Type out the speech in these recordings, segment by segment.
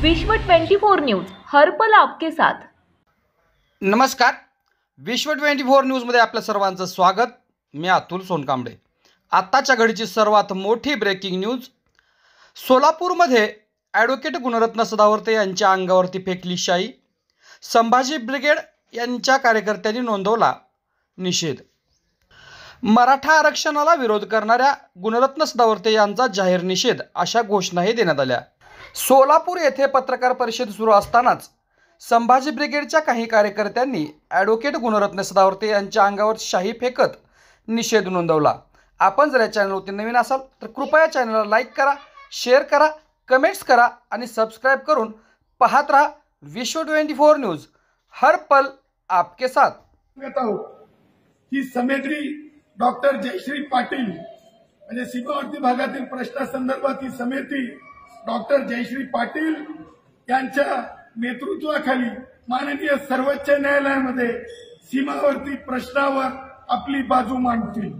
विश्व 24 न्यूज हर पल आपके साथ। नमस्कार, विश्व 24 न्यूजमध्ये आपल्या सर्वांचं स्वागत। मी अतुल सोनकांबळे। आताच्या घडीची सर्वात मोठी ब्रेकिंग न्यूज। सोलापूरमध्ये ॲडव्होकेट गुणरत्न सदावर्ते यांच्या अंगावरती फेकली शाई। संभाजी ब्रिगेड यांच्या कार्यकर्त्यांनी नोंदवला निषेध। मराठा आरक्षणाला विरोध करणाऱ्या गुणरत्न सदावर्ते यांचा जाहीर निषेध अशा घोषणाही देण्यात आल्या। सोलापूर येथे पत्रकार परिषद सुरू असतानाच संभाजी ब्रिगेडच्या काही कार्यकर्त्यांनी ॲडव्होकेट गुणरत्न सदावर्ते यांच्या अंगावर शाई फेकत निषेध नोंदवला। आपण जर या चॅनलवरती नवीन असाल तर कृपया चॅनलला लाईक करा, शेअर करा, कमेंट्स करा आणि सबस्क्राइब करून पाहत रहा विश्व 24 न्यूज हर पल आपके साथ। ही समिती डॉक्टर जयश्री पाटील म्हणजे सीमावर्ती भागातील प्रश्नासंदर्भात ही समिती डॉक्टर जयश्री पाटील यांच्या नेतृत्वाखाली माननीय सर्वोच्च न्यायालयामध्ये सीमावर्ती प्रश्नावर आपली बाजू मांडतील।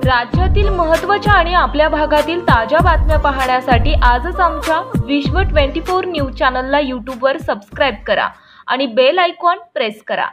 राज्यातील महत्त्वाच्या आणि आपल्या भागातील ताज्या बातम्या पाहण्यासाठी आजच आमच्या विश्व 24 न्यूज चॅनलला YouTube वर सबस्क्राइब करा आणि बेल आयकॉन प्रेस करा।